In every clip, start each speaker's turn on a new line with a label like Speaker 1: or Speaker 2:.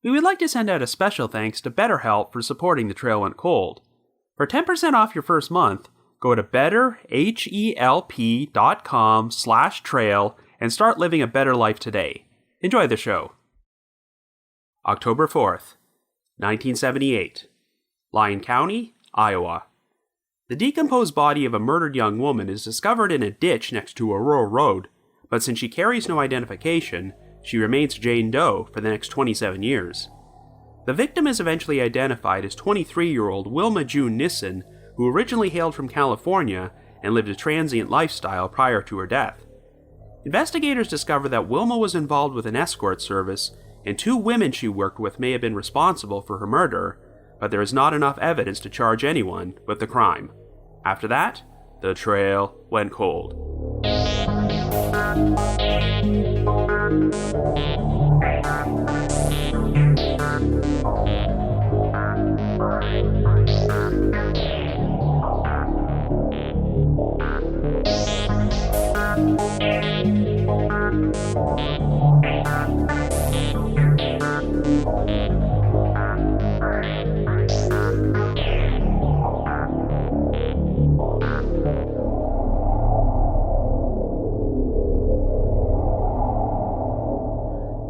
Speaker 1: We would like to send out a special thanks to BetterHelp for supporting The Trail Went Cold. For 10% off your first month, go to betterhelp.com/trail and start living a better life today. Enjoy the show. October 4th, 1978. Lyon County, Iowa. The decomposed body of a murdered young woman is discovered in a ditch next to a rural road, but since she carries no identification, she remains Jane Doe for the next 27 years. The victim is eventually identified as 23-year-old Wilma June Nissen, who originally hailed from California and lived a transient lifestyle prior to her death. Investigators discover that Wilma was involved with an escort service, and 2 women she worked with may have been responsible for her murder, but there is not enough evidence to charge anyone with the crime. After that, the trail went cold.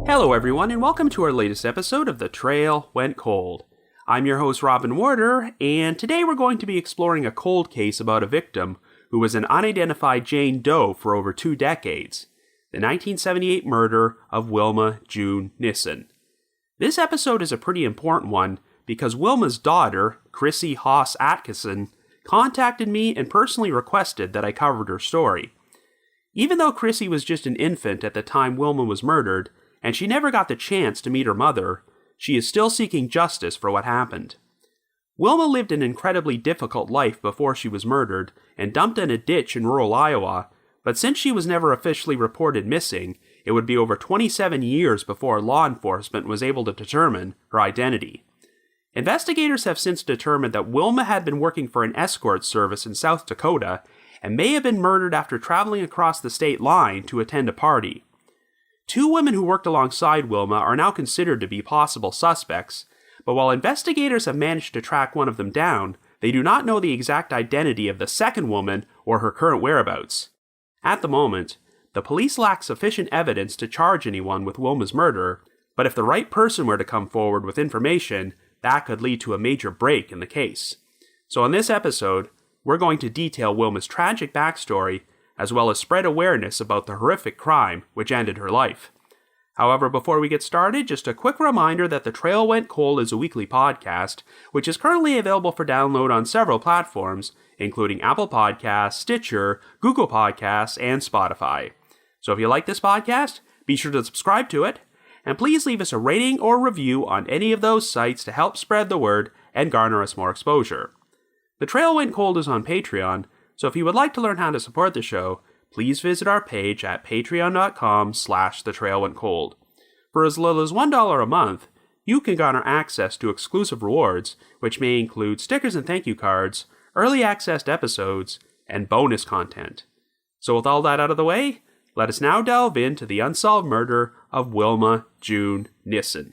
Speaker 1: Hello everyone, and welcome to our latest episode of The Trail Went Cold. I'm your host Robin Warder, and today we're going to be exploring a cold case about a victim who was an unidentified Jane Doe for over 2 decades, the 1978 murder of Wilma June Nissen. This episode is a pretty important one because Wilma's daughter, Chrissy Haas Atkinson, contacted me and personally requested that I covered her story. Even though Chrissy was just an infant at the time Wilma was murdered, and she never got the chance to meet her mother, she is still seeking justice for what happened. Wilma lived an incredibly difficult life before she was murdered and dumped in a ditch in rural Iowa, but since she was never officially reported missing, it would be over 27 years before law enforcement was able to determine her identity. Investigators have since determined that Wilma had been working for an escort service in South Dakota and may have been murdered after traveling across the state line to attend a party. 2 women who worked alongside Wilma are now considered to be possible suspects, but while investigators have managed to track one of them down, they do not know the exact identity of the second woman or her current whereabouts. At the moment, the police lack sufficient evidence to charge anyone with Wilma's murder, but if the right person were to come forward with information, that could lead to a major break in the case. So in this episode, we're going to detail Wilma's tragic backstory, as well as spread awareness about the horrific crime which ended her life. However, before we get started, just a quick reminder that The Trail Went Cold is a weekly podcast, which is currently available for download on several platforms, including Apple Podcasts, Stitcher, Google Podcasts, and Spotify. So if you like this podcast, be sure to subscribe to it, and please leave us a rating or review on any of those sites to help spread the word and garner us more exposure. The Trail Went Cold is on Patreon, so if you would like to learn how to support the show, please visit our page at patreon.com/thetrailwentcold. For as little as $1 a month, you can garner access to exclusive rewards, which may include stickers and thank you cards, early access to episodes, and bonus content. So with all that out of the way, let us now delve into the unsolved murder of Wilma June Nissen.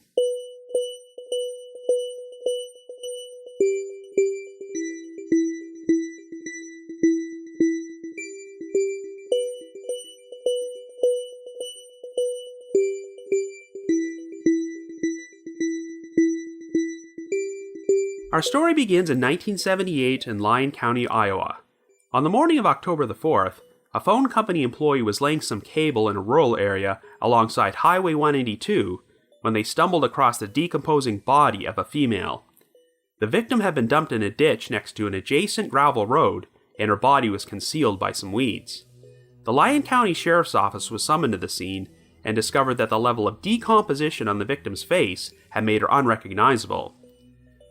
Speaker 1: Our story begins in 1978 in Lyon County, Iowa. On the morning of October the 4th, a phone company employee was laying some cable in a rural area alongside Highway 182 when they stumbled across the decomposing body of a female. The victim had been dumped in a ditch next to an adjacent gravel road, and her body was concealed by some weeds. The Lyon County Sheriff's Office was summoned to the scene and discovered that the level of decomposition on the victim's face had made her unrecognizable.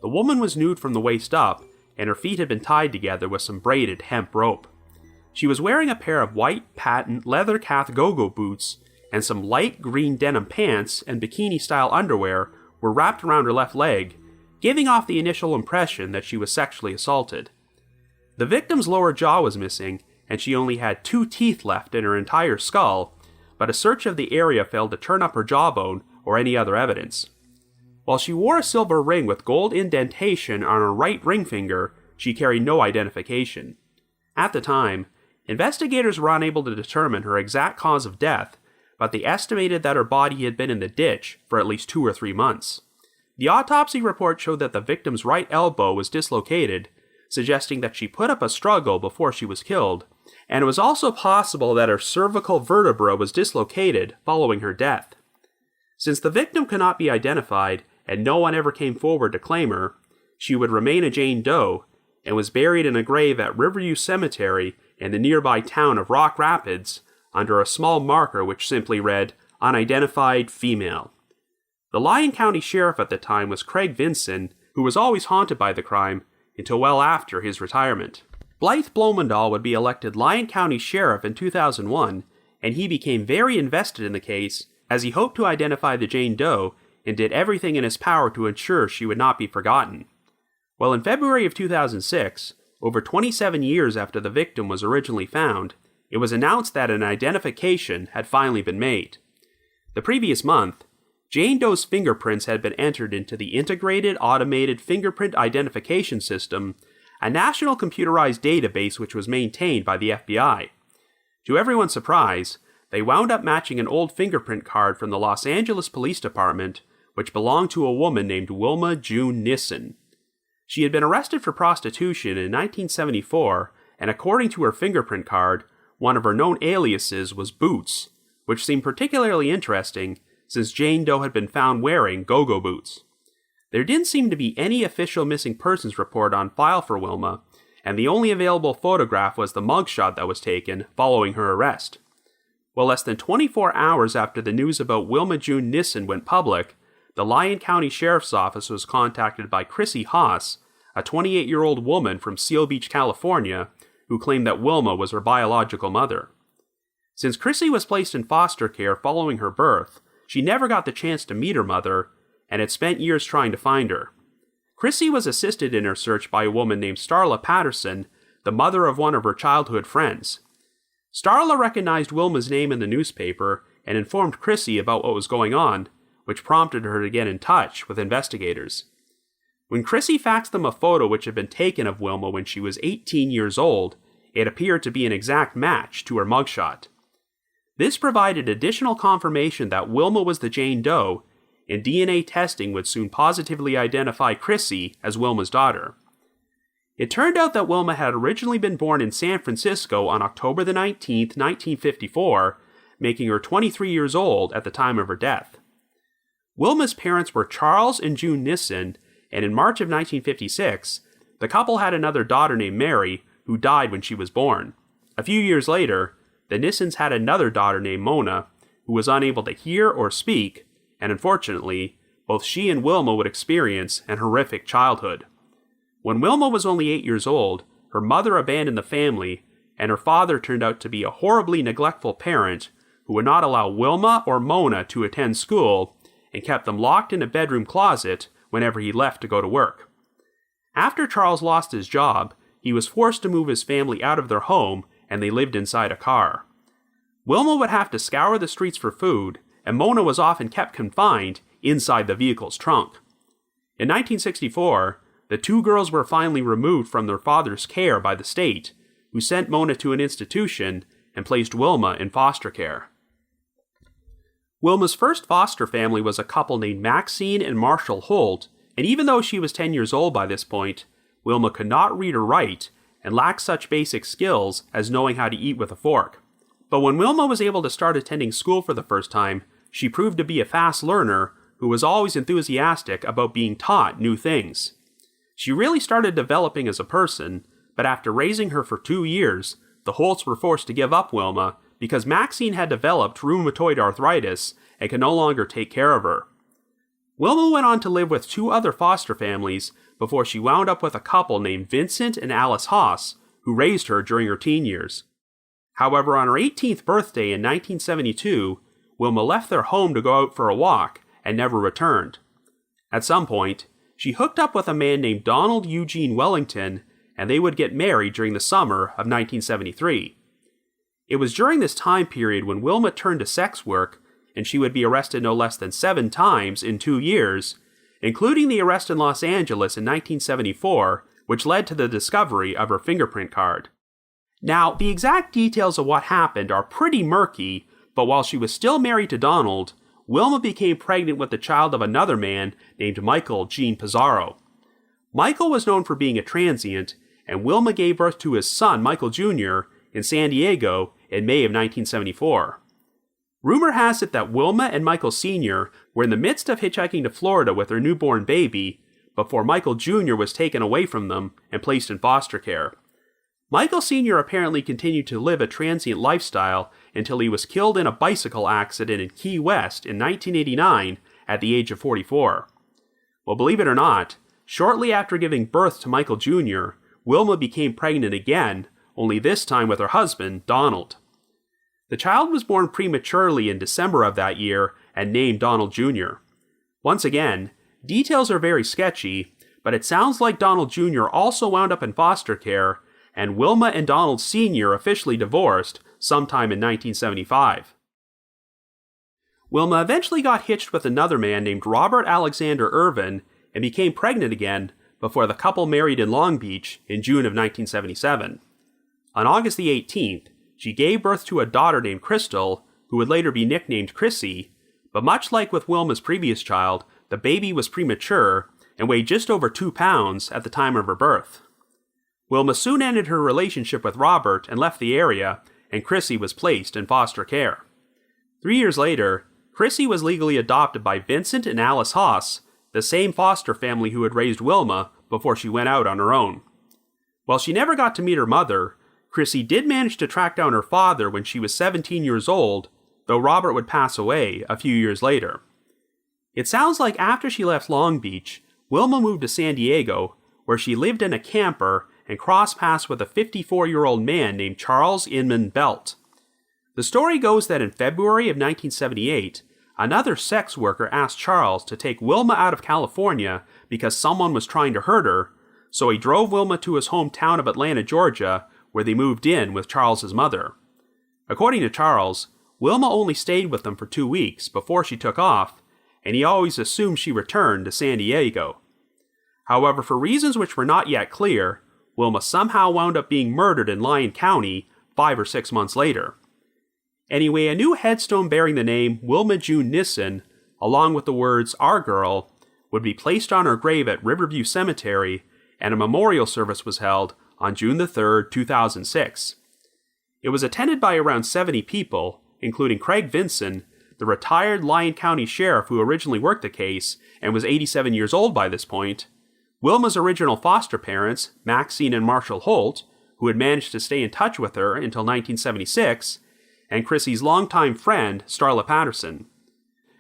Speaker 1: The woman was nude from the waist up, and her feet had been tied together with some braided hemp rope. She was wearing a pair of white patent leather calf go-go boots, and some light green denim pants and bikini-style underwear were wrapped around her left leg, giving off the initial impression that she was sexually assaulted. The victim's lower jaw was missing, and she only had 2 teeth left in her entire skull, but a search of the area failed to turn up her jawbone or any other evidence. While she wore a silver ring with gold indentation on her right ring finger, she carried no identification. At the time, investigators were unable to determine her exact cause of death, but they estimated that her body had been in the ditch for at least 2 or 3 months. The autopsy report showed that the victim's right elbow was dislocated, suggesting that she put up a struggle before she was killed, and it was also possible that her cervical vertebra was dislocated following her death. Since the victim could not be identified, and no one ever came forward to claim her, she would remain a Jane Doe, and was buried in a grave at Riverview Cemetery in the nearby town of Rock Rapids, under a small marker which simply read, "Unidentified Female." The Lyon County Sheriff at the time was Craig Vinson, who was always haunted by the crime, until well after his retirement. Blythe Blomendahl would be elected Lyon County Sheriff in 2001, and he became very invested in the case, as he hoped to identify the Jane Doe and did everything in his power to ensure she would not be forgotten. Well, in February of 2006, over 27 years after the victim was originally found, it was announced that an identification had finally been made. The previous month, Jane Doe's fingerprints had been entered into the Integrated Automated Fingerprint Identification System, a national computerized database which was maintained by the FBI. To everyone's surprise, they wound up matching an old fingerprint card from the Los Angeles Police Department, which belonged to a woman named Wilma June Nissen. She had been arrested for prostitution in 1974, and according to her fingerprint card, one of her known aliases was Boots, which seemed particularly interesting since Jane Doe had been found wearing go-go boots. There didn't seem to be any official missing persons report on file for Wilma, and the only available photograph was the mugshot that was taken following her arrest. Well, less than 24 hours after the news about Wilma June Nissen went public, the Lyon County Sheriff's Office was contacted by Chrissy Haas, a 28-year-old woman from Seal Beach, California, who claimed that Wilma was her biological mother. Since Chrissy was placed in foster care following her birth, she never got the chance to meet her mother, and had spent years trying to find her. Chrissy was assisted in her search by a woman named Starla Patterson, the mother of one of her childhood friends. Starla recognized Wilma's name in the newspaper and informed Chrissy about what was going on, which prompted her to get in touch with investigators. When Chrissy faxed them a photo which had been taken of Wilma when she was 18 years old, it appeared to be an exact match to her mugshot. This provided additional confirmation that Wilma was the Jane Doe, and DNA testing would soon positively identify Chrissy as Wilma's daughter. It turned out that Wilma had originally been born in San Francisco on October the 19th, 1954, making her 23 years old at the time of her death. Wilma's parents were Charles and June Nissen, and in March of 1956, the couple had another daughter named Mary, who died when she was born. A few years later, the Nissens had another daughter named Mona, who was unable to hear or speak, and unfortunately, both she and Wilma would experience an horrific childhood. When Wilma was only 8 years old, her mother abandoned the family, and her father turned out to be a horribly neglectful parent who would not allow Wilma or Mona to attend school, and kept them locked in a bedroom closet whenever he left to go to work. After Charles lost his job, he was forced to move his family out of their home, and they lived inside a car. Wilma would have to scour the streets for food, and Mona was often kept confined inside the vehicle's trunk. In 1964, the two girls were finally removed from their father's care by the state, who sent Mona to an institution and placed Wilma in foster care. Wilma's first foster family was a couple named Maxine and Marshall Holt, and even though she was 10 years old by this point, Wilma could not read or write, and lacked such basic skills as knowing how to eat with a fork. But when Wilma was able to start attending school for the first time, she proved to be a fast learner who was always enthusiastic about being taught new things. She really started developing as a person, but after raising her for 2 years, the Holts were forced to give up Wilma because Maxine had developed rheumatoid arthritis and could no longer take care of her. Wilma went on to live with 2 other foster families before she wound up with a couple named Vincent and Alice Haas, who raised her during her teen years. However, on her 18th birthday in 1972, Wilma left their home to go out for a walk and never returned. At some point, she hooked up with a man named Donald Eugene Wellington, and they would get married during the summer of 1973. It was during this time period when Wilma turned to sex work, and she would be arrested no less than 7 times in 2 years, including the arrest in Los Angeles in 1974, which led to the discovery of her fingerprint card. Now, the exact details of what happened are pretty murky, but while she was still married to Donald, Wilma became pregnant with the child of another man named Michael Gene Pizarro. Michael was known for being a transient, and Wilma gave birth to his son, Michael Jr., in San Diego in May of 1974. Rumor has it that Wilma and Michael Sr. were in the midst of hitchhiking to Florida with their newborn baby before Michael Jr. was taken away from them and placed in foster care. Michael Sr. apparently continued to live a transient lifestyle until he was killed in a bicycle accident in Key West in 1989 at the age of 44. Well, believe it or not, shortly after giving birth to Michael Jr., Wilma became pregnant again, only this time with her husband, Donald. The child was born prematurely in December of that year and named Donald Jr. Once again, details are very sketchy, but it sounds like Donald Jr. also wound up in foster care, and Wilma and Donald Sr. officially divorced sometime in 1975. Wilma eventually got hitched with another man named Robert Alexander Irvin and became pregnant again before the couple married in Long Beach in June of 1977. On August the 18th, she gave birth to a daughter named Crystal, who would later be nicknamed Chrissy, but much like with Wilma's previous child, the baby was premature and weighed just over 2 pounds at the time of her birth. Wilma soon ended her relationship with Robert and left the area, and Chrissy was placed in foster care. 3 years later, Chrissy was legally adopted by Vincent and Alice Haas, the same foster family who had raised Wilma before she went out on her own. While she never got to meet her mother, Chrissy did manage to track down her father when she was 17 years old, though Robert would pass away a few years later. It sounds like after she left Long Beach, Wilma moved to San Diego, where she lived in a camper and crossed paths with a 54-year-old man named Charles Inman Belt. The story goes that in February of 1978, another sex worker asked Charles to take Wilma out of California because someone was trying to hurt her, so he drove Wilma to his hometown of Atlanta, Georgia, where they moved in with Charles's mother. According to Charles, Wilma only stayed with them for 2 weeks before she took off, and he always assumed she returned to San Diego. However, for reasons which were not yet clear, Wilma somehow wound up being murdered in Lyon County 5 or 6 months later. Anyway, a new headstone bearing the name Wilma June Nissen, along with the words "Our Girl," would be placed on her grave at Riverview Cemetery, and a memorial service was held on June 3, 2006. It was attended by around 70 people, including Craig Vinson, the retired Lyon County sheriff who originally worked the case and was 87 years old by this point, Wilma's original foster parents, Maxine and Marshall Holt, who had managed to stay in touch with her until 1976, and Chrissy's longtime friend, Starla Patterson.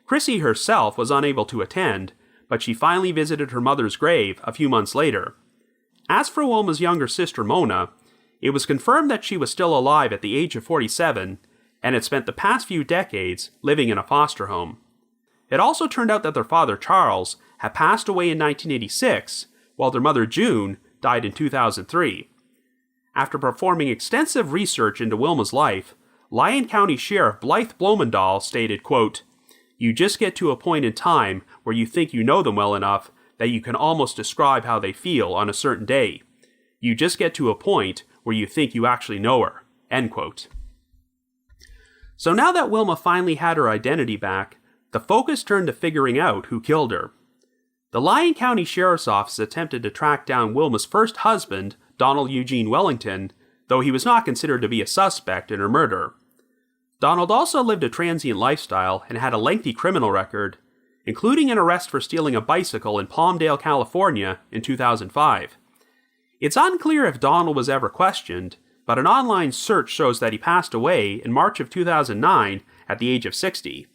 Speaker 1: Chrissy herself was unable to attend, but she finally visited her mother's grave a few months later. As for Wilma's younger sister, Mona, it was confirmed that she was still alive at the age of 47, and had spent the past few decades living in a foster home. It also turned out that their father, Charles, had passed away in 1986, while their mother, June, died in 2003. After performing extensive research into Wilma's life, Lyon County Sheriff Blythe Blomendahl stated, quote, "You just get to a point in time where you think you know them well enough that you can almost describe how they feel on a certain day. You just get to a point where you think you actually know her." End quote. So now that Wilma finally had her identity back, the focus turned to figuring out who killed her. The Lyon County Sheriff's Office attempted to track down Wilma's first husband, Donald Eugene Wellington, though he was not considered to be a suspect in her murder. Donald also lived a transient lifestyle and had a lengthy criminal record, including an arrest for stealing a bicycle in Palmdale, California in 2005. It's unclear if Donald was ever questioned, but an online search shows that he passed away in March of 2009 at the age of 60.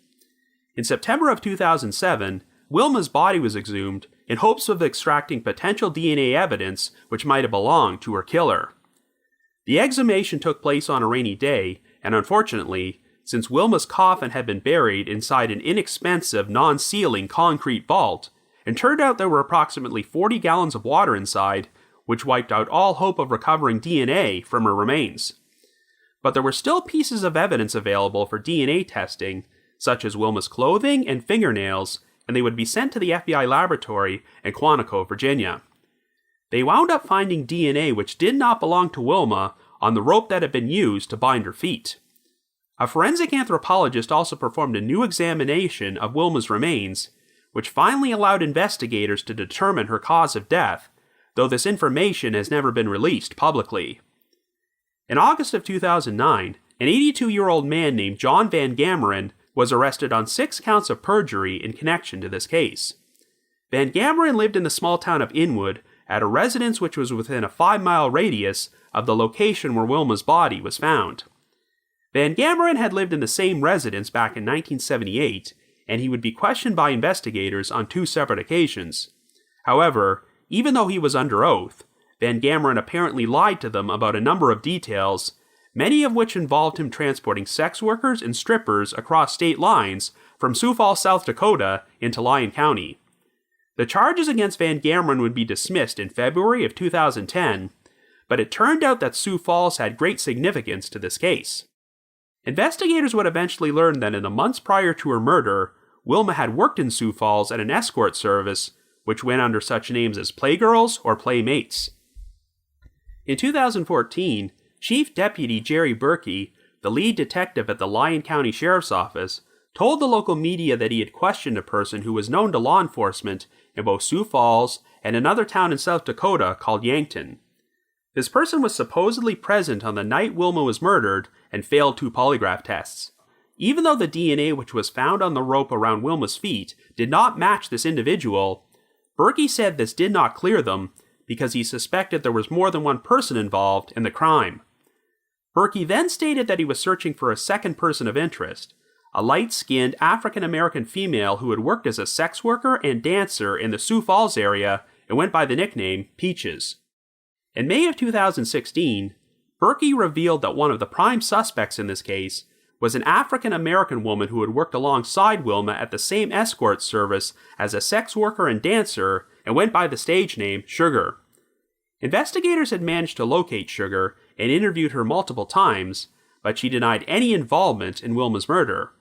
Speaker 1: In September of 2007, Wilma's body was exhumed in hopes of extracting potential DNA evidence which might have belonged to her killer. The exhumation took place on a rainy day, and unfortunately, since Wilma's coffin had been buried inside an inexpensive, non-sealing concrete vault, it turned out there were approximately 40 gallons of water inside, which wiped out all hope of recovering DNA from her remains. But there were still pieces of evidence available for DNA testing, such as Wilma's clothing and fingernails, and they would be sent to the FBI laboratory in Quantico, Virginia. They wound up finding DNA which did not belong to Wilma on the rope that had been used to bind her feet. A forensic anthropologist also performed a new examination of Wilma's remains, which finally allowed investigators to determine her cause of death, though this information has never been released publicly. In August of 2009, an 82-year-old man named John Van Gameren was arrested on 6 counts of perjury in connection to this case. Van Gameren lived in the small town of Inwood at a residence which was within a 5-mile radius of the location where Wilma's body was found. Van Gameren had lived in the same residence back in 1978, and he would be questioned by investigators on 2 separate occasions. However, even though he was under oath, Van Gameren apparently lied to them about a number of details, many of which involved him transporting sex workers and strippers across state lines from Sioux Falls, South Dakota into Lyon County. The charges against Van Gameren would be dismissed in February of 2010, but it turned out that Sioux Falls had great significance to this case. Investigators would eventually learn that in the months prior to her murder, Wilma had worked in Sioux Falls at an escort service, which went under such names as Playgirls or Playmates. In 2014, Chief Deputy Jerry Berkey, the lead detective at the Lyon County Sheriff's Office, told the local media that he had questioned a person who was known to law enforcement in both Sioux Falls and another town in South Dakota called Yankton. This person was supposedly present on the night Wilma was murdered and failed 2 polygraph tests. Even though the DNA which was found on the rope around Wilma's feet did not match this individual, Berkey said this did not clear them because he suspected there was more than one person involved in the crime. Berkey then stated that he was searching for a second person of interest, a light-skinned African-American female who had worked as a sex worker and dancer in the Sioux Falls area and went by the nickname Peaches. In May of 2016, Berkey revealed that one of the prime suspects in this case was an African-American woman who had worked alongside Wilma at the same escort service as a sex worker and dancer and went by the stage name Sugar. Investigators had managed to locate Sugar and interviewed her multiple times, but she denied any involvement in Wilma's murder.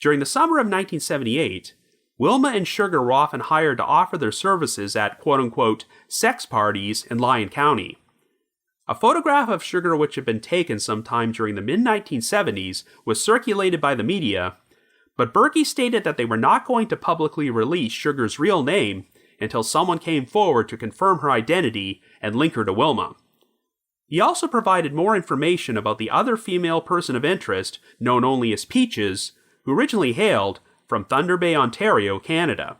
Speaker 1: During the summer of 1978, Wilma and Sugar were often hired to offer their services at quote-unquote sex parties in Lyon County. A photograph of Sugar which had been taken sometime during the mid-1970s was circulated by the media, but Berkey stated that they were not going to publicly release Sugar's real name until someone came forward to confirm her identity and link her to Wilma. He also provided more information about the other female person of interest, known only as Peaches, who originally hailed from Thunder Bay, Ontario, Canada.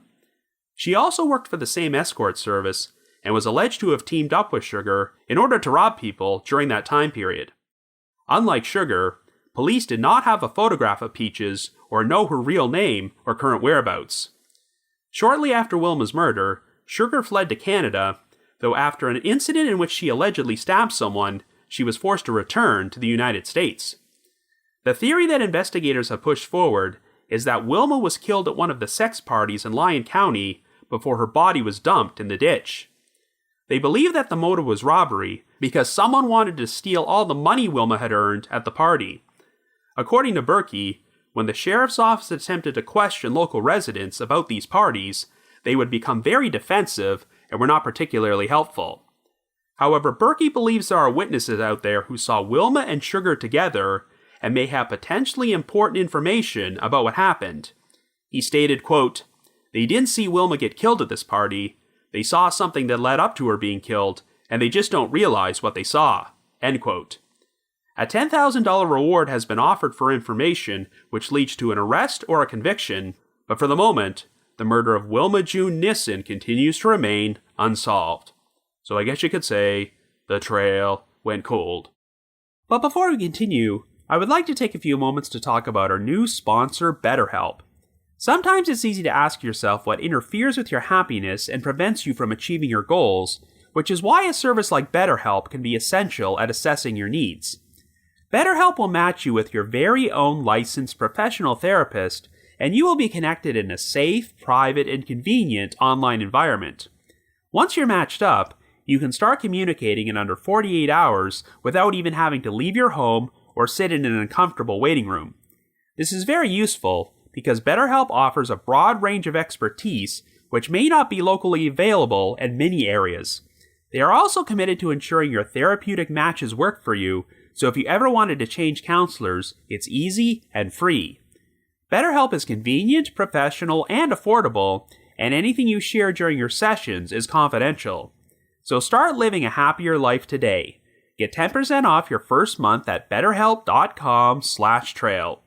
Speaker 1: She also worked for the same escort service and was alleged to have teamed up with Sugar in order to rob people during that time period. Unlike Sugar, police did not have a photograph of Peaches or know her real name or current whereabouts. Shortly after Wilma's murder, Sugar fled to Canada, though after an incident in which she allegedly stabbed someone, she was forced to return to the United States. The theory that investigators have pushed forward is that Wilma was killed at one of the sex parties in Lyon County before her body was dumped in the ditch. They believe that the motive was robbery because someone wanted to steal all the money Wilma had earned at the party. According to Berkey, when the sheriff's office attempted to question local residents about these parties, they would become very defensive and were not particularly helpful. However, Berkey believes there are witnesses out there who saw Wilma and Sugar together and may have potentially important information about what happened. He stated, quote, "They didn't see Wilma get killed at this party. They saw something that led up to her being killed, and they just don't realize what they saw." End quote. A $10,000 reward has been offered for information which leads to an arrest or a conviction, but for the moment, the murder of Wilma June Nissen continues to remain unsolved. So I guess you could say, the trail went cold. But before we continue, I would like to take a few moments to talk about our new sponsor, BetterHelp. Sometimes it's easy to ask yourself what interferes with your happiness and prevents you from achieving your goals, which is why a service like BetterHelp can be essential at assessing your needs. BetterHelp will match you with your very own licensed professional therapist, and you will be connected in a safe, private, and convenient online environment. Once you're matched up, you can start communicating in under 48 hours without even having to leave your home or sit in an uncomfortable waiting room. This is very useful because BetterHelp offers a broad range of expertise which may not be locally available in many areas. They are also committed to ensuring your therapeutic matches work for you, so if you ever wanted to change counselors, it's easy and free. BetterHelp is convenient, professional, and affordable, and anything you share during your sessions is confidential. So start living a happier life today. Get 10% off your first month at betterhelp.com/trail.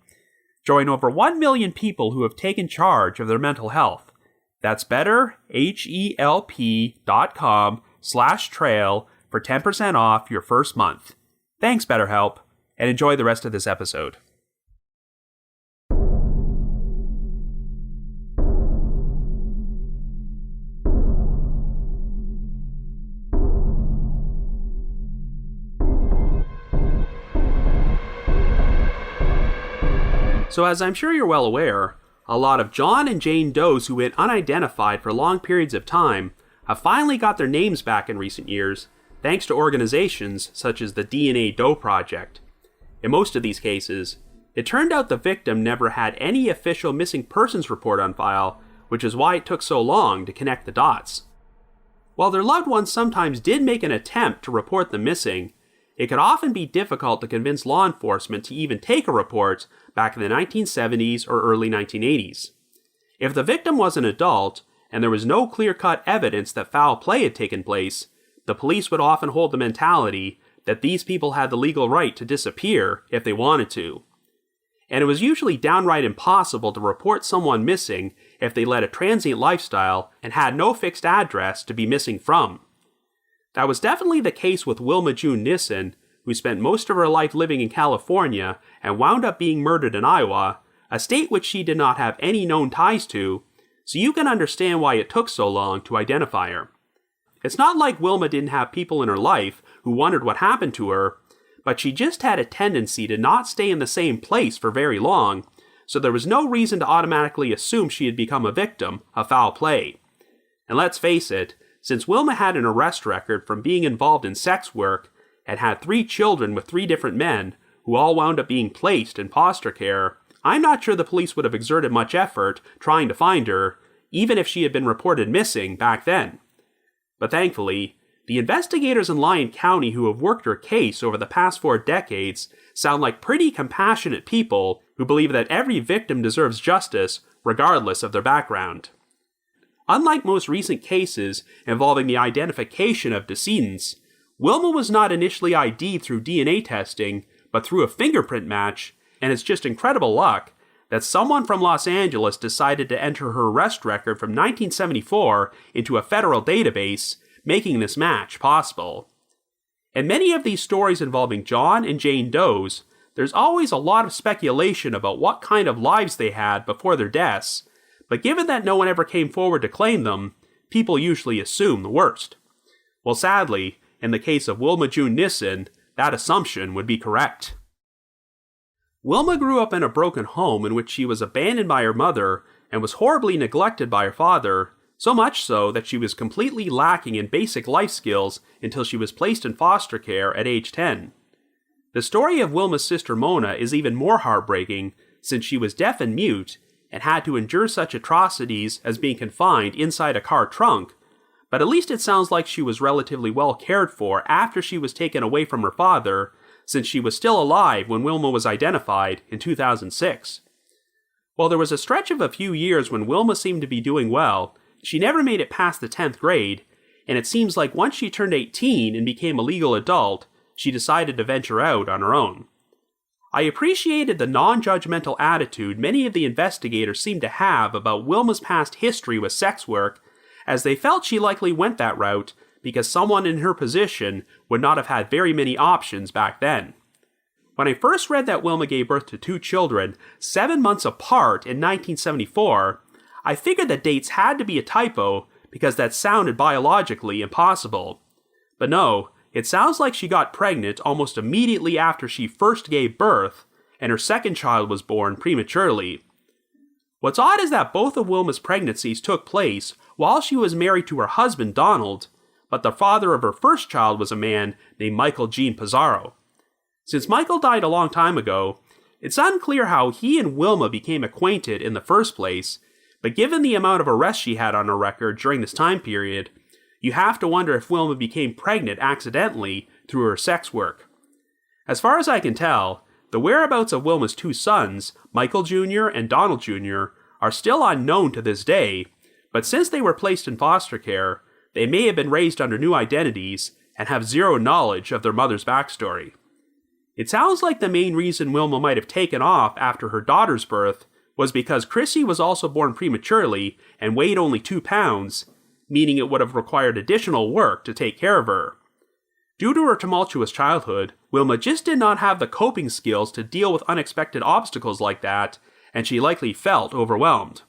Speaker 1: Join over 1 million people who have taken charge of their mental health. That's betterhelp.com/trail for 10% off your first month. Thanks, BetterHelp, and enjoy the rest of this episode. So as I'm sure you're well aware, a lot of John and Jane Does who went unidentified for long periods of time have finally got their names back in recent years, thanks to organizations such as the DNA Doe Project. In most of these cases, it turned out the victim never had any official missing persons report on file, which is why it took so long to connect the dots. While their loved ones sometimes did make an attempt to report them missing, it could often be difficult to convince law enforcement to even take a report back in the 1970s or early 1980s. If the victim was an adult, and there was no clear-cut evidence that foul play had taken place, the police would often hold the mentality that these people had the legal right to disappear if they wanted to. And it was usually downright impossible to report someone missing if they led a transient lifestyle and had no fixed address to be missing from. That was definitely the case with Wilma June Nissen, who spent most of her life living in California and wound up being murdered in Iowa, a state which she did not have any known ties to, so you can understand why it took so long to identify her. It's not like Wilma didn't have people in her life who wondered what happened to her, but she just had a tendency to not stay in the same place for very long, so there was no reason to automatically assume she had become a victim of foul play. And let's face it, since Wilma had an arrest record from being involved in sex work and had 3 children with 3 different men who all wound up being placed in foster care, I'm not sure the police would have exerted much effort trying to find her, even if she had been reported missing back then. But thankfully, the investigators in Lyon County who have worked her case over the past 4 decades sound like pretty compassionate people who believe that every victim deserves justice regardless of their background. Unlike most recent cases involving the identification of decedents, Wilma was not initially ID'd through DNA testing, but through a fingerprint match, and it's just incredible luck that someone from Los Angeles decided to enter her arrest record from 1974 into a federal database, making this match possible. In many of these stories involving John and Jane Does, there's always a lot of speculation about what kind of lives they had before their deaths, but given that no one ever came forward to claim them, people usually assume the worst. Well, sadly, in the case of Wilma June Nissen, that assumption would be correct. Wilma grew up in a broken home in which she was abandoned by her mother and was horribly neglected by her father, so much so that she was completely lacking in basic life skills until she was placed in foster care at age 10. The story of Wilma's sister Mona is even more heartbreaking since she was deaf and mute and had to endure such atrocities as being confined inside a car trunk, but at least it sounds like she was relatively well cared for after she was taken away from her father, since she was still alive when Wilma was identified in 2006. While there was a stretch of a few years when Wilma seemed to be doing well, she never made it past the 10th grade, and it seems like once she turned 18 and became a legal adult, she decided to venture out on her own. I appreciated the non-judgmental attitude many of the investigators seemed to have about Wilma's past history with sex work, as they felt she likely went that route because someone in her position would not have had very many options back then. When I first read that Wilma gave birth to 2 children 7 months apart in 1974, I figured the dates had to be a typo because that sounded biologically impossible. But no, it sounds like she got pregnant almost immediately after she first gave birth, and her second child was born prematurely. What's odd is that both of Wilma's pregnancies took place while she was married to her husband Donald, but the father of her first child was a man named Michael Gene Pizarro. Since Michael died a long time ago, It's unclear how he and Wilma became acquainted in the first place, but given the amount of arrests she had on her record during this time period, you have to wonder if Wilma became pregnant accidentally through her sex work. As far as I can tell, the whereabouts of Wilma's two sons, Michael Jr. and Donald Jr., are still unknown to this day, but since they were placed in foster care, they may have been raised under new identities and have zero knowledge of their mother's backstory. It sounds like the main reason Wilma might have taken off after her daughter's birth was because Chrissy was also born prematurely and weighed only 2 pounds, meaning it would have required additional work to take care of her. Due to her tumultuous childhood, Wilma just did not have the coping skills to deal with unexpected obstacles like that, and she likely felt overwhelmed.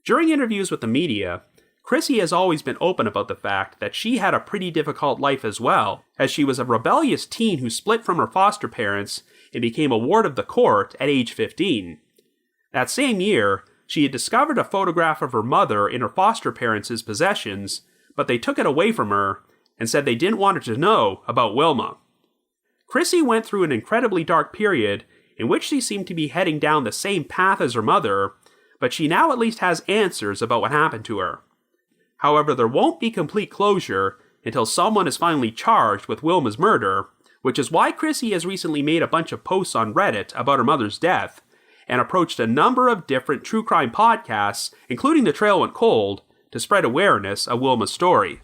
Speaker 1: During interviews with the media, Chrissy has always been open about the fact that she had a pretty difficult life as well, as she was a rebellious teen who split from her foster parents and became a ward of the court at age 15. That same year, she had discovered a photograph of her mother in her foster parents' possessions, but they took it away from her and said they didn't want her to know about Wilma. Chrissy went through an incredibly dark period in which she seemed to be heading down the same path as her mother, but she now at least has answers about what happened to her. However, there won't be complete closure until someone is finally charged with Wilma's murder, which is why Chrissy has recently made a bunch of posts on Reddit about her mother's death, and approached a number of different true crime podcasts, including The Trail Went Cold, to spread awareness of Wilma's story.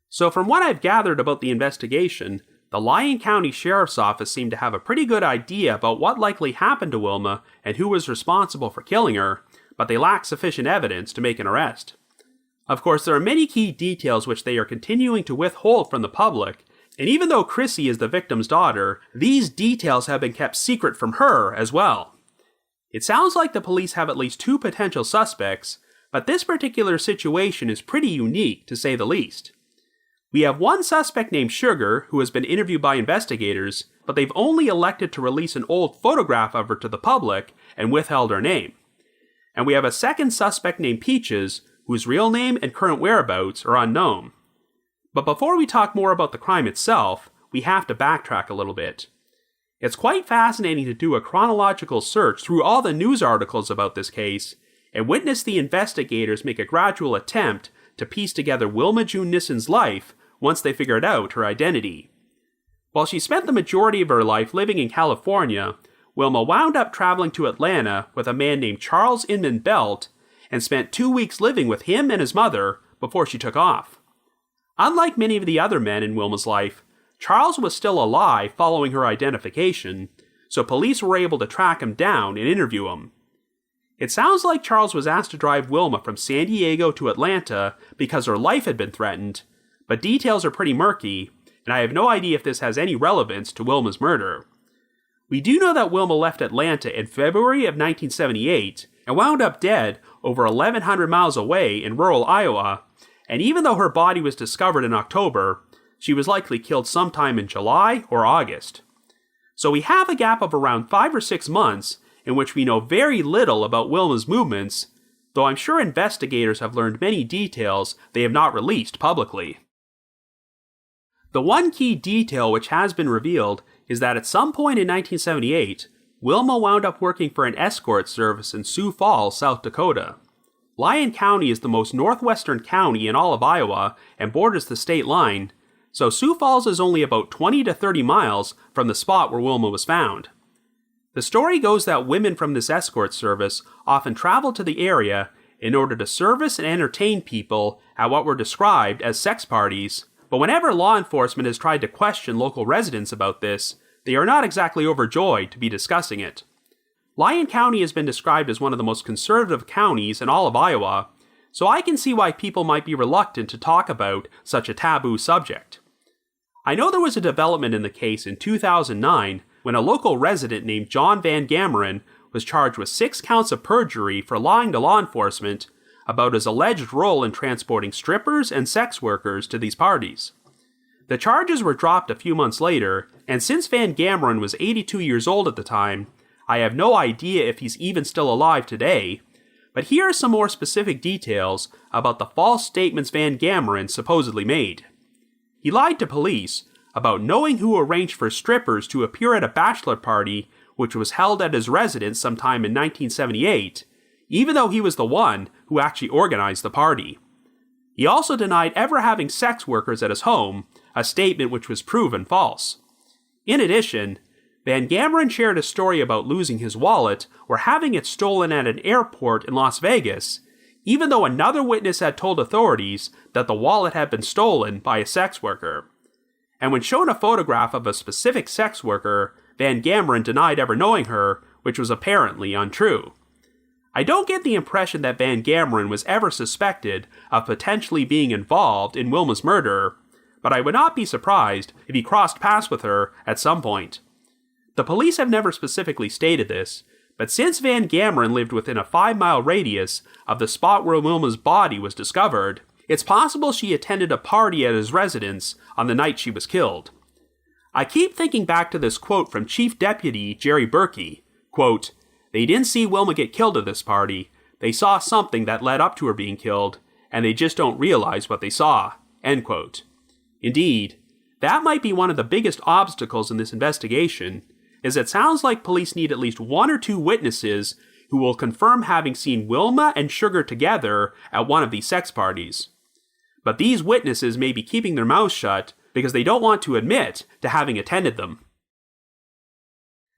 Speaker 1: So from what I've gathered about the investigation, the Lyon County Sheriff's Office seemed to have a pretty good idea about what likely happened to Wilma and who was responsible for killing her, but they lack sufficient evidence to make an arrest. Of course, there are many key details which they are continuing to withhold from the public, and even though Chrissy is the victim's daughter, these details have been kept secret from her as well. It sounds like the police have at least 2 potential suspects, but this particular situation is pretty unique to say the least. We have one suspect named Sugar who has been interviewed by investigators, but they've only elected to release an old photograph of her to the public and withheld her name. And we have a second suspect named Peaches, whose real name and current whereabouts are unknown. But before we talk more about the crime itself, we have to backtrack a little bit. It's quite fascinating to do a chronological search through all the news articles about this case, and witness the investigators make a gradual attempt to piece together Wilma June Nissen's life once they figured out her identity. While she spent the majority of her life living in California, Wilma wound up traveling to Atlanta with a man named Charles Inman Belt and spent 2 weeks living with him and his mother before she took off. Unlike many of the other men in Wilma's life, Charles was still alive following her identification, so police were able to track him down and interview him. It sounds like Charles was asked to drive Wilma from San Diego to Atlanta because her life had been threatened, but details are pretty murky, and I have no idea if this has any relevance to Wilma's murder. We do know that Wilma left Atlanta in February of 1978 and wound up dead over 1,100 miles away in rural Iowa, and even though her body was discovered in October, she was likely killed sometime in July or August. So we have a gap of around 5 or 6 months in which we know very little about Wilma's movements, though I'm sure investigators have learned many details they have not released publicly. The one key detail which has been revealed is that at some point in 1978, Wilma wound up working for an escort service in Sioux Falls, South Dakota. Lyon County is the most northwestern county in all of Iowa and borders the state line, so Sioux Falls is only about 20 to 30 miles from the spot where Wilma was found. The story goes that women from this escort service often traveled to the area in order to service and entertain people at what were described as sex parties, but whenever law enforcement has tried to question local residents about this, they are not exactly overjoyed to be discussing it. Lyon County has been described as one of the most conservative counties in all of Iowa, so I can see why people might be reluctant to talk about such a taboo subject. I know there was a development in the case in 2009 when a local resident named John Van Gameren was charged with 6 counts of perjury for lying to law enforcement about his alleged role in transporting strippers and sex workers to these parties. The charges were dropped a few months later, and since Van Gameren was 82 years old at the time, I have no idea if he's even still alive today, but here are some more specific details about the false statements Van Gameren supposedly made. He lied to police about knowing who arranged for strippers to appear at a bachelor party which was held at his residence sometime in 1978, even though he was the one who actually organized the party. He also denied ever having sex workers at his home, a statement which was proven false. In addition, Van Gameren shared a story about losing his wallet or having it stolen at an airport in Las Vegas, even though another witness had told authorities that the wallet had been stolen by a sex worker. And when shown a photograph of a specific sex worker, Van Gameren denied ever knowing her, which was apparently untrue. I don't get the impression that Van Gameren was ever suspected of potentially being involved in Wilma's murder, but I would not be surprised if he crossed paths with her at some point. The police have never specifically stated this, but since Van Gameren lived within a 5-mile radius of the spot where Wilma's body was discovered, it's possible she attended a party at his residence on the night she was killed. I keep thinking back to this quote from Chief Deputy Jerry Berkey, quote, "They didn't see Wilma get killed at this party. They saw something that led up to her being killed, and they just don't realize what they saw." End quote. Indeed, that might be one of the biggest obstacles in this investigation, is it sounds like police need at least 1 or 2 witnesses who will confirm having seen Wilma and Sugar together at one of these sex parties. But these witnesses may be keeping their mouths shut because they don't want to admit to having attended them.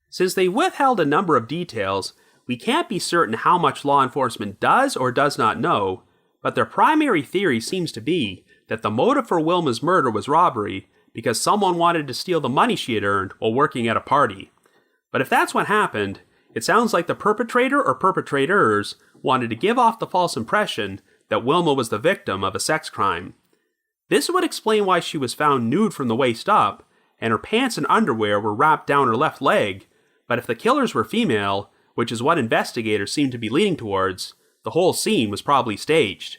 Speaker 1: Since they withheld a number of details, we can't be certain how much law enforcement does or does not know, but their primary theory seems to be that the motive for Wilma's murder was robbery because someone wanted to steal the money she had earned while working at a party. But if that's what happened, it sounds like the perpetrator or perpetrators wanted to give off the false impression that Wilma was the victim of a sex crime. This would explain why she was found nude from the waist up, and her pants and underwear were wrapped down her left leg, but if the killers were female, which is what investigators seem to be leaning towards, the whole scene was probably staged.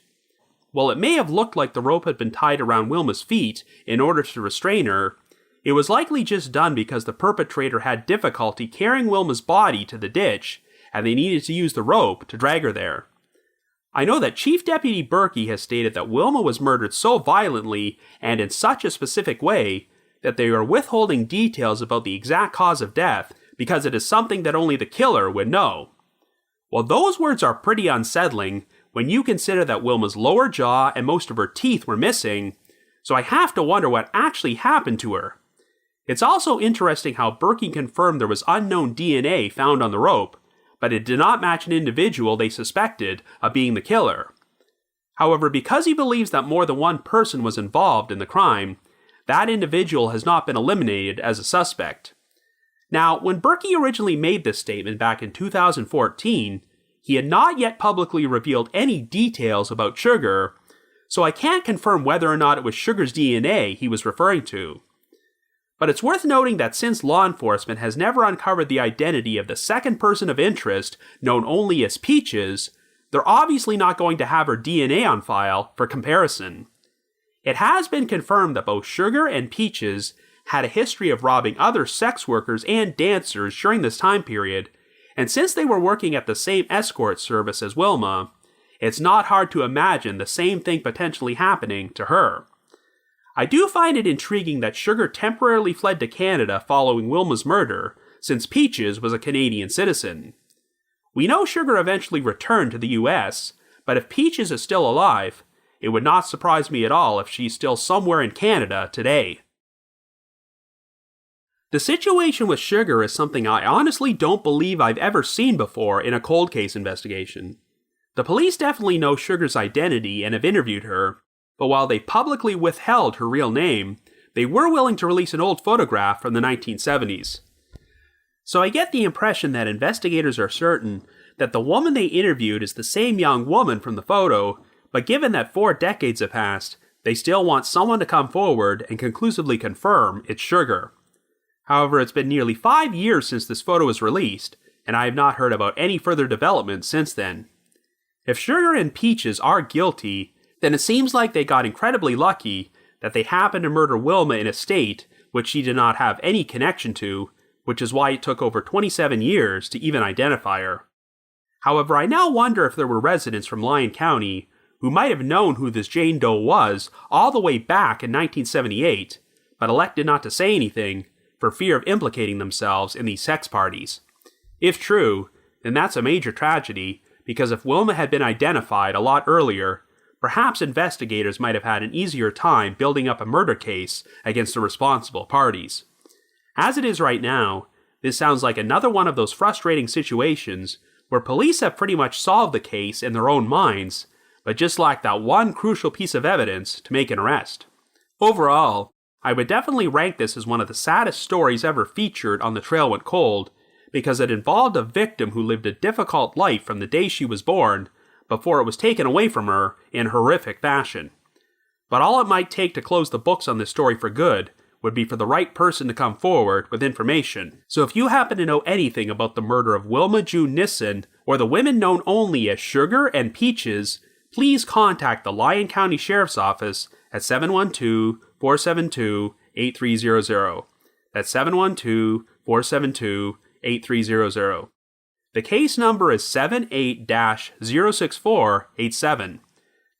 Speaker 1: While it may have looked like the rope had been tied around Wilma's feet in order to restrain her, it was likely just done because the perpetrator had difficulty carrying Wilma's body to the ditch, and they needed to use the rope to drag her there. I know that Chief Deputy Berkey has stated that Wilma was murdered so violently and in such a specific way that they are withholding details about the exact cause of death because it is something that only the killer would know. Well, those words are pretty unsettling when you consider that Wilma's lower jaw and most of her teeth were missing, so I have to wonder what actually happened to her. It's also interesting how Berkey confirmed there was unknown DNA found on the rope, but it did not match an individual they suspected of being the killer. However, because he believes that more than one person was involved in the crime, that individual has not been eliminated as a suspect. Now, when Berkey originally made this statement back in 2014, he had not yet publicly revealed any details about Sugar, so I can't confirm whether or not it was Sugar's DNA he was referring to. But it's worth noting that since law enforcement has never uncovered the identity of the second person of interest, known only as Peaches, they're obviously not going to have her DNA on file for comparison. It has been confirmed that both Sugar and Peaches had a history of robbing other sex workers and dancers during this time period, and since they were working at the same escort service as Wilma, it's not hard to imagine the same thing potentially happening to her. I do find it intriguing that Sugar temporarily fled to Canada following Wilma's murder, since Peaches was a Canadian citizen. We know Sugar eventually returned to the US, but if Peaches is still alive, it would not surprise me at all if she's still somewhere in Canada today. The situation with Sugar is something I honestly don't believe I've ever seen before in a cold case investigation. The police definitely know Sugar's identity and have interviewed her, but while they publicly withheld her real name, they were willing to release an old photograph from the 1970s. So I get the impression that investigators are certain that the woman they interviewed is the same young woman from the photo, but given that 4 decades have passed, they still want someone to come forward and conclusively confirm it's Sugar. However, it's been nearly 5 years since this photo was released, and I have not heard about any further developments since then. If Sugar and Peaches are guilty, then it seems like they got incredibly lucky that they happened to murder Wilma in a state which she did not have any connection to, which is why it took over 27 years to even identify her. However, I now wonder if there were residents from Lyon County who might have known who this Jane Doe was all the way back in 1978, but elected not to say anything for fear of implicating themselves in these sex parties. If true, then that's a major tragedy, because if Wilma had been identified a lot earlier, perhaps investigators might have had an easier time building up a murder case against the responsible parties. As it is right now, this sounds like another one of those frustrating situations where police have pretty much solved the case in their own minds, but just lack that one crucial piece of evidence to make an arrest. Overall, I would definitely rank this as one of the saddest stories ever featured on The Trail Went Cold, because it involved a victim who lived a difficult life from the day she was born before it was taken away from her in horrific fashion. But all it might take to close the books on this story for good would be for the right person to come forward with information. So if you happen to know anything about the murder of Wilma June Nissen, or the women known only as Sugar and Peaches, please contact the Lyon County Sheriff's Office at 712-472-8300. That's 712-472-8300. The case number is 78-06487.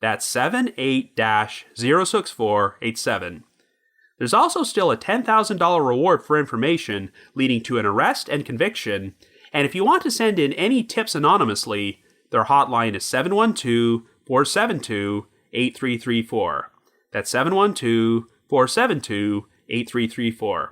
Speaker 1: That's 78-06487. There's also still a $10,000 reward for information leading to an arrest and conviction, and if you want to send in any tips anonymously, their hotline is 712-472-8334. That's 712-472-8334.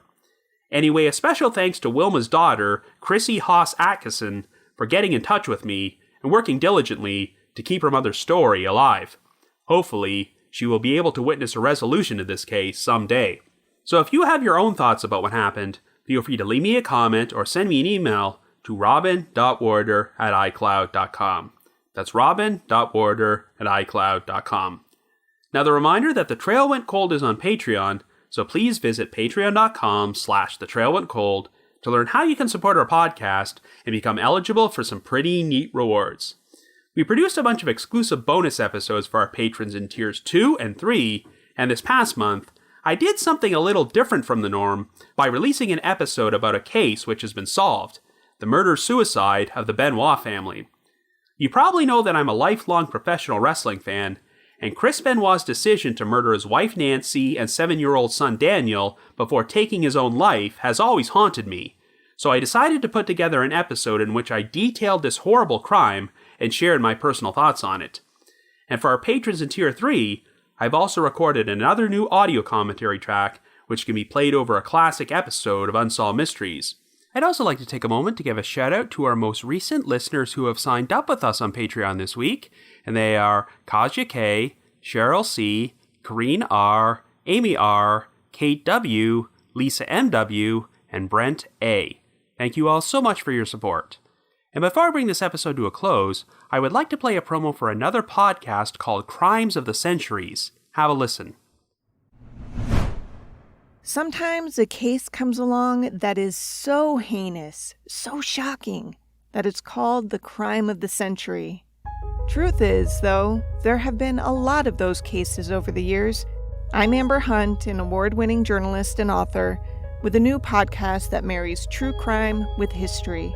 Speaker 1: Anyway, a special thanks to Wilma's daughter, Chrissy Haas Atkinson, for getting in touch with me and working diligently to keep her mother's story alive. Hopefully, she will be able to witness a resolution to this case someday. So if you have your own thoughts about what happened, feel free to leave me a comment or send me an email to robin.warder@icloud.com. That's robin.warder@icloud.com. Now the reminder that The Trail Went Cold is on Patreon, so please visit patreon.com/thetrailwentcold to learn how you can support our podcast and become eligible for some pretty neat rewards. We produced a bunch of exclusive bonus episodes for our patrons in tiers 2 and 3, and this past month, I did something a little different from the norm by releasing an episode about a case which has been solved, the murder-suicide of the Benoit family. You probably know that I'm a lifelong professional wrestling fan, and Chris Benoit's decision to murder his wife Nancy and 7-year-old son Daniel before taking his own life has always haunted me, so I decided to put together an episode in which I detailed this horrible crime and shared my personal thoughts on it. And for our patrons in Tier 3, I've also recorded another new audio commentary track which can be played over a classic episode of Unsolved Mysteries. I'd also like to take a moment to give a shout out to our most recent listeners who have signed up with us on Patreon this week, and they are Kaja K, Cheryl C, Kareen R, Amy R, Kate W, Lisa MW, and Brent A. Thank you all so much for your support. And before I bring this episode to a close, I would like to play a promo for another podcast called Crimes of the Centuries. Have a listen.
Speaker 2: Sometimes a case comes along that is so heinous, so shocking, that it's called the crime of the century. Truth is, though, there have been a lot of those cases over the years. I'm Amber Hunt, an award-winning journalist and author, with a new podcast that marries true crime with history.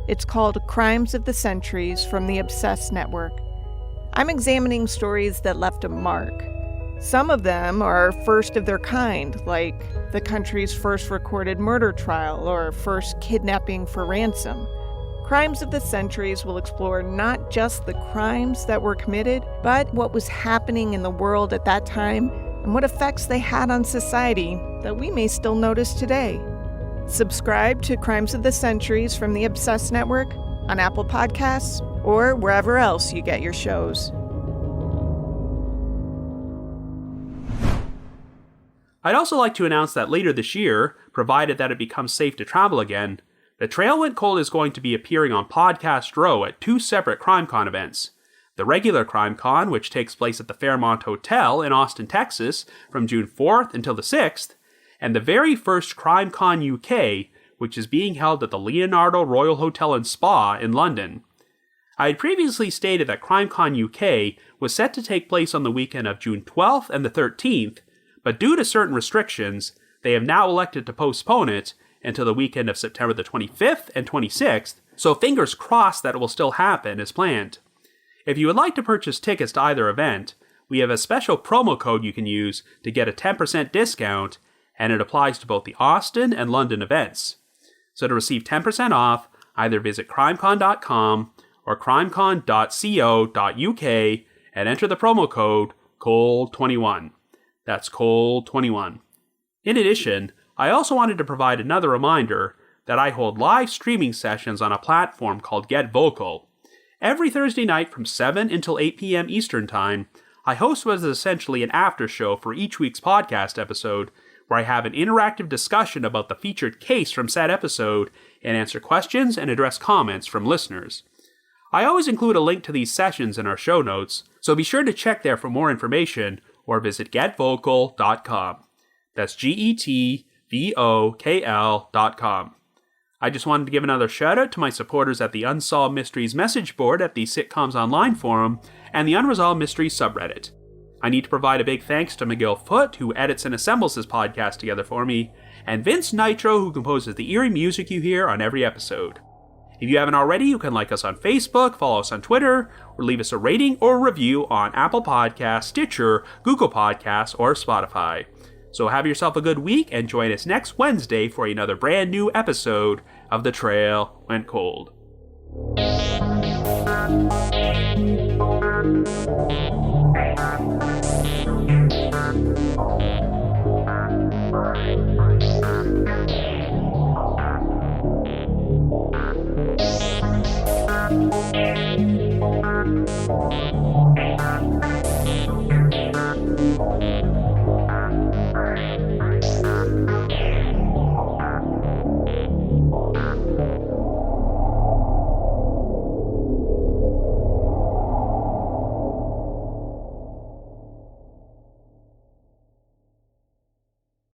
Speaker 2: It's called Crimes of the Centuries from the Obsessed Network. I'm examining stories that left a mark. Some of them are first of their kind, like the country's first recorded murder trial or first kidnapping for ransom. Crimes of the Centuries will explore not just the crimes that were committed, but what was happening in the world at that time and what effects they had on society that we may still notice today. Subscribe to Crimes of the Centuries from the Obsessed Network on Apple Podcasts or wherever else you get your shows.
Speaker 1: I'd also like to announce that later this year, provided that it becomes safe to travel again, The Trail Went Cold is going to be appearing on Podcast Row at 2 separate CrimeCon events. The regular CrimeCon, which takes place at the Fairmont Hotel in Austin, Texas, from June 4th until the 6th, and the very first CrimeCon UK, which is being held at the Leonardo Royal Hotel and Spa in London. I had previously stated that CrimeCon UK was set to take place on the weekend of June 12th and the 13th, but due to certain restrictions, they have now elected to postpone it until the weekend of September the 25th and 26th, so fingers crossed that it will still happen as planned. If you would like to purchase tickets to either event, we have a special promo code you can use to get a 10% discount, and it applies to both the Austin and London events. So to receive 10% off, either visit crimecon.com or crimecon.co.uk and enter the promo code COLD21. That's COLD21. In addition, I also wanted to provide another reminder that I hold live streaming sessions on a platform called Get Vocal. Every Thursday night from 7 until 8 p.m. Eastern Time, I host what is essentially an after show for each week's podcast episode, where I have an interactive discussion about the featured case from said episode and answer questions and address comments from listeners. I always include a link to these sessions in our show notes, so be sure to check there for more information or visit getvocal.com. That's GETVOKL.com. I just wanted to give another shout out to my supporters at the Unsolved Mysteries message board at the Sitcoms Online forum and the Unresolved Mysteries subreddit. I need to provide a big thanks to McGill Foote, who edits and assembles this podcast together for me, and Vince Nitro, who composes the eerie music you hear on every episode. If you haven't already, you can like us on Facebook, follow us on Twitter, or leave us a rating or review on Apple Podcasts, Stitcher, Google Podcasts, or Spotify. So have yourself a good week and join us next Wednesday for another brand new episode of The Trail Went Cold.